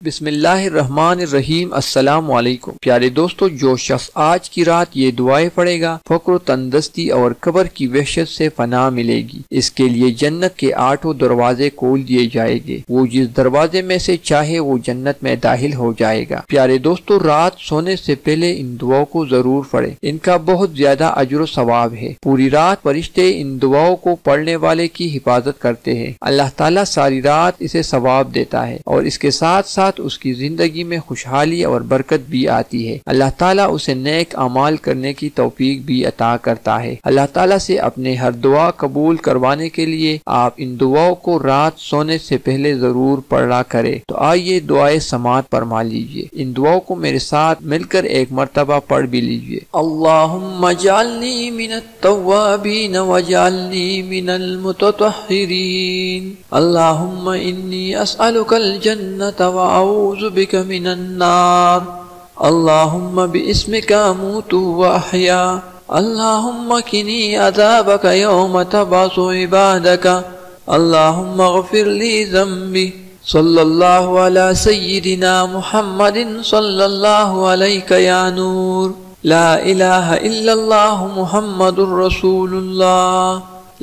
बिस्मिल्लाहिर्रहमानिर्रहीम। अस्सलाम वालेकुम प्यारे दोस्तों, जो शख्स आज की रात ये दुआएं पढ़ेगा फक्र तंदुरुस्ती और कब्र की वहशत से पनाह मिलेगी। इसके लिए जन्नत के 8 दरवाजे खोल दिए जाएंगे। वो जिस दरवाजे में से चाहे वो जन्नत में दाखिल हो जाएगा। प्यारे दोस्तों, रात सोने से पहले इन दुआओं को जरूर पढ़ें। इनका बहुत ज्यादा अजर व सवाब है। पूरी रात फरिश्ते इन दुआओं को पढ़ने वाले की हिफाजत करते हैं। अल्लाह ताला सारी रात इसे सवाब देता है और इसके साथ साथ उसकी जिंदगी में खुशहाली और बरकत भी आती है। अल्लाह ताला उसे नेक अमाल करने की तौफीक भी अता करता है। अल्लाह ताला से अपने हर दुआ कबूल करवाने के लिए आप इन दुआओं को रात सोने से पहले जरूर पढ़ा करें। तो आइए दुआए समात फरमा लीजिए। इन दुआओं को मेरे साथ मिलकर एक मर्तबा पढ़ भी लीजिए। अल्लाहुम्मा जअलनी मिनत तव्वाबीन वजअलनी मिनल मुततहिरीन। अल्लाहुम्मा इन्नी अस्अलुकल जन्नत व अऊज़ु बिका मिनन नार। अल्लाहुम्मा बिइस्मिका अमूतु व अहया। अल्लाहुम्मा किनी अज़ाबका यौम तबअसु इबादका। अल्लाहुम्मा अग़फ़िर ली ज़म्बी। सल्लल्लाहु अला सय्यिदिना मुहम्मदिन सल्लल्लाहु अलैका या नूर। ला इलाहा इल्लल्लाहु मुहम्मदुर रसूलुल्लाह।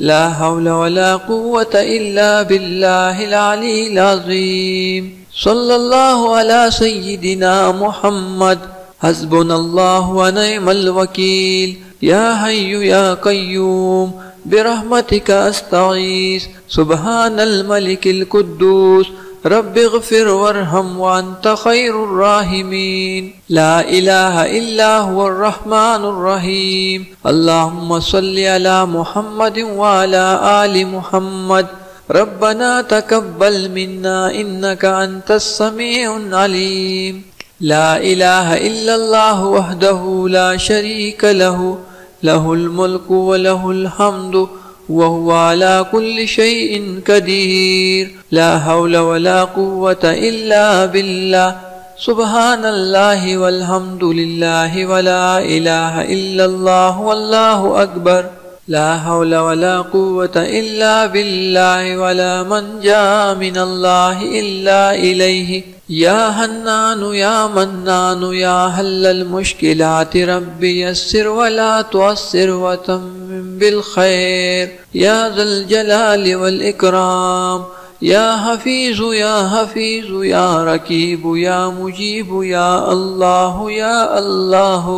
ला हौला वला कुव्वता इल्ला बिल्लाहिल अलील अज़ीम। सल्लल्लाहु अला सय्यिदिना मुहम्मद। हस्बुनल्लाहु व निअमल वकील। या हय्यु या क़य्यूम बिरहमतिका अस्तगीस। सुब्हानल मलिकिल कुद्दूस रब्बिग़फ़िर वरहम व अन्त ख़ैरुर राहिमीन। ला इलाहा इल्ला हुवर रहमानुर रहीम। अल्लाहुम्मा सल्लि अला मुहम्मदिन व अला आलि मुहम्मद। रब्बना तक़ब्बल मिन्ना इन्नका अंतस समीउल अलीम। ला इलाहा इल्लल्लाहु वहदहु ला शरीका लहु लहुल मुल्कु व लहुल हम्दु व हुवा अला कुल्लि शैइन क़दीर। ला हौला वला कुव्वता इल्ला बिल्लाह। सुब्हानल्लाहि वल्हम्दुलिल्लाहि वला इलाहा इल्लल्लाहु वल्लाहु अकबर। ला हौला वला कुव्वता इल्ला बिल्लाहि वला मन्जा मिनल्लाहि इल्ला इलैहि। या हन्नानु या मन्नानु या हल्लल मुश्किलाति रब्बि यस्सिर वला तुअस्सिर व तम्मिम बिल खैर। या ज़ल जलालि वल इकराम। या हफीज़ु या हफीज़ु या रकीबु या मुजीबु या अल्लाहु या अल्लाहु।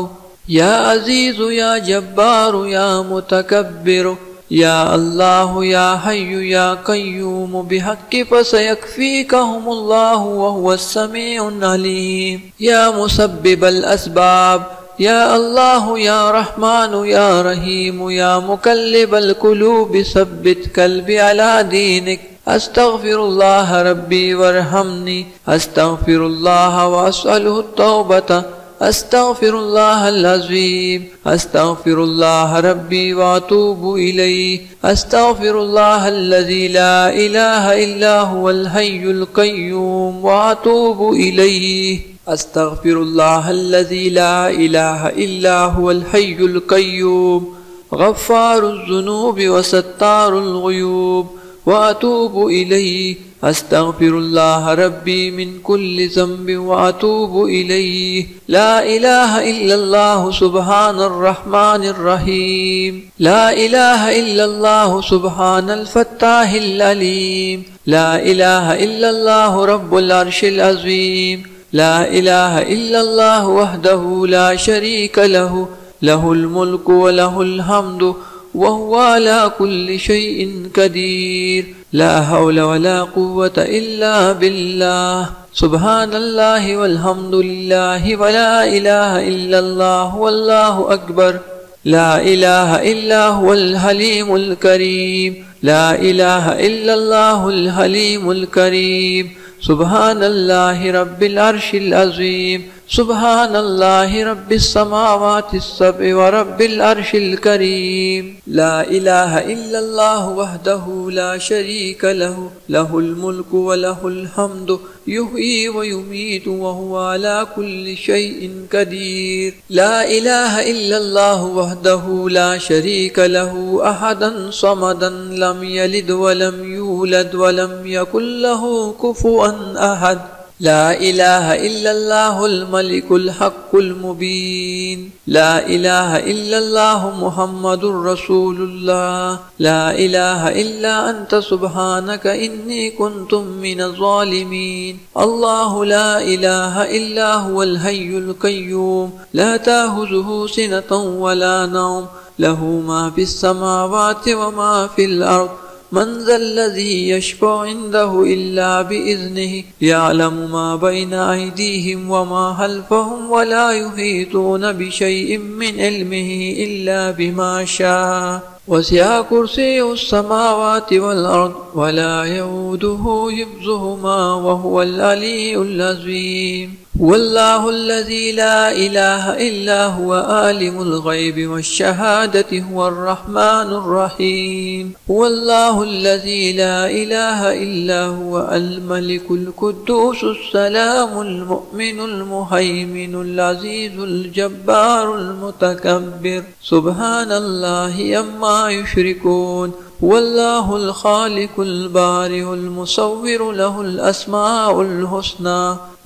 या अज़ीज़ु या जब्बारु या मुतकब्बिरु। या अल्लाहु या हय्यु या क़य्यूम बिहक़्क़ि फ़सयक्फ़ीकहुमुल्लाहु व हुवस समीउल अलीम। या मुसब्बिबल अस्बाब। या अल्लाहु या रहमानु या रहीमु या मुक़ल्लिबल क़ुलूब सब्बित क़ल्बी अला दीनिक। अस्तग़फ़िरुल्लाह रब्बी वरहमनी। अस्तग़फ़िरुल्लाह व अस्अलुहु तौबता। अस्तग़फ़िरुल्लाहल अज़ीम। अस्तग़फ़िरुल्लाह रब्बी व अतूबु इलैहि। अस्तग़फ़िरुल्लाहल्लज़ी ला इलाहा इल्ला हुवल हय्युल क़य्यूम व अतूबु इलैहि। अस्तग़फ़िरुल्लाहल्लज़ी ला इलाहा इल्ला हुवल हय्युल क़य्यूम ग़फ़्फ़ारुज़ ज़ुनूबि व सत्तारुल ग़ुयूब व अतूबु इलैहि। अस्तग़फ़िरुल्लाह रब्बी मिन कुल्लि ज़ंबिन व अतूबु इलैहि। ला इलाहा इल्लल्लाह सुब्हानर रहमानिर रहीम। ला इलाहा इल्लल्लाह सुब्हानल फ़त्ताहिल अलीम। ला इलाहा इल्लल्लाह रब्बुल अर्शिल अज़ीम। ला इलाहा इल्लल्लाह वहदहु ला शरीका लहु लहुल मुल्कु व लहुल हम्दु व हुवा अला कुल्लि शैइन क़दीर। ला हौला वला कुव्वता इल्ला बिल्लाह। सुब्हानल्लाहि वल्हम्दुलिल्लाहि वला इलाहा इल्लल्लाह वल्लाहु अकबर। ला इलाहा इल्ला हुवल हलीमुल करीम। ला इलाहा इल्लल्लाहुल हलीमुल करीम। सुब्हानल्लाहि रब्बिल अर्शिल अज़ीम। सुब्हानल्लाहि रब्बिस समावातिस सब'i व रब्बिल अर्शिल करीम। ला इलाहा इल्लल्लाह वहदहु ला शरीका लहु लहुल मुल्कु व लहुल हम्दु युहयी व युमीतु व हुवा अला कुल्लि शैइन क़दीर। ला इलाहा इल्लल्लाह वहदहु ला शरीका लहु अहदन समदन लम यलिद व लम यूलद व लम यकुल लहु कुफुवन अहद। ला इलाहा इल्लल्लाहुल मलिकुल हक्कुल मुबीन, ला इलाहा इल्लल्लाहु मुहम्मदुर रसूलुल्लाह, ला इलाहा इल्ला अंता सुब्हानका इन्नी कुन्तु मिनज़ ज़ालिमीन, अल्लाहु ला इलाहा इल्ला हुवल हय्युल क़य्यूम, ला ताख़ुज़ुहु सिनतun वला नौम, लहू मा फ़िस समावाति व मा फ़िल अर्ज़, मन ज़ल्लज़ी यशफ़अु इंदहु इल्ला बिइज़्निही, यअलमु मा बैना अयदीहिम व मा खल्फ़हुम व ला युहीतूना बिशैइन मिन इल्मिही इल्ला बिमा शाअ, वसिअ कुर्सियुहुस समावाति वल अर्ज़ व ला यऊदुहु हिफ़्ज़ुहुमा व हुवल अलिय्युल अज़ीम। हुवल्लाहुल्लज़ी ला इलाहा इल्ला हुवा आलिमुल ग़ैबि वश्शहादति हुवर रहमानुर रहीम। हुवल्लाहुल्लज़ी ला इलाहा इल्ला हुवा अल मलिकुल कुद्दूसुस सलामुल मुअ्मिनुल मुहैमिनुल अज़ीज़ुल जब्बारुल मुतकब्बिर, सुब्हानल्लाहि अम्मा युश्रिकून। हुवल्लाहुल ख़ालिक़ुल बारिउल मुसव्विरु लहुल अस्माउल हुस्ना,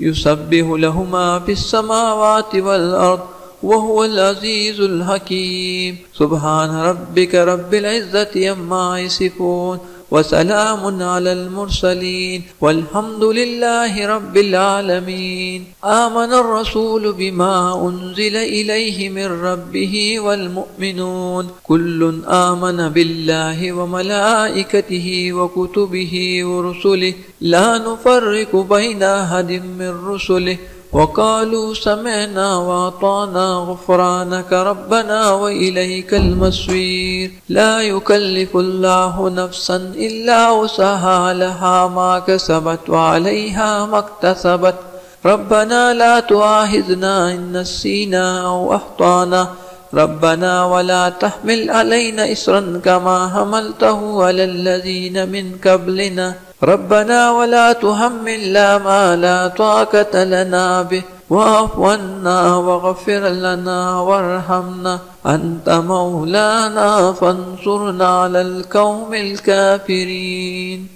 युसब्बिहु लहु मा फ़िस समावाति वल अर्ज़ व हुवल अज़ीज़ुल हकीम। सुब्हान रब्बिका रब्बिल इज़्ज़ति अम्मा यसिफ़ून व सलामुन अलल मुरसलीन वल्हम्दुलिल्लाहि रब्बिल आलमीन। आमनर रसूलु बिमा उन्ज़िला इलैहि मिर रब्बिहि वल मुअ्मिनून, कुल्लुन आमन बिल्लाहि व मलाइकतिहि व कुतुबिहि व रुसुलिहि, ला नुफ़र्रिक़ु बैना अहदिम मिर रुसुलिहि, वक़ालू समिअना व अताअना ग़ुफ़्रानक रब्बना व इलैकल मसीर। ला युकल्लिफ़ुल्लाहु नफ़्सन इल्ला वुसअहा, लहा मा कसबत व अलैहा मक्तसबत, रब्बना ला तुआखिज़ना इन नसीना औ अख़्ताअना, रब्बना वला तहमिल अलैना इस्रन कमा हमलतहु अलल्लज़ीना मिन क़ब्लिना, रब्बना वला तुहम्मिलना मा ला ताक़त लना बिहि, वाअफ़ु अन्ना वग़फ़िर लना वरहमना, अन्त मौलाना फ़ंसुरना अलल क़ौमिल काफ़िरीन।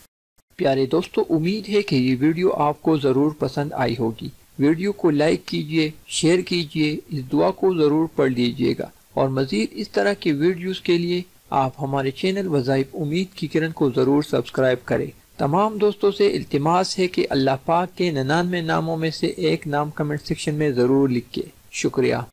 प्यारे दोस्तों, उम्मीद है कि ये वीडियो आपको ज़रूर पसंद आई होगी। वीडियो को लाइक कीजिए, शेयर कीजिए, इस दुआ को ज़रूर पढ़ लीजिएगा और मज़ीद इस तरह के वीडियोस के लिए आप हमारे चैनल वज़ाइफ उम्मीद की किरण को ज़रूर सब्सक्राइब करें। तमाम दोस्तों से इल्तिमास है कि अल्लाह पाक के 99 नामों में से एक नाम कमेंट सेक्शन में ज़रूर लिखें। शुक्रिया।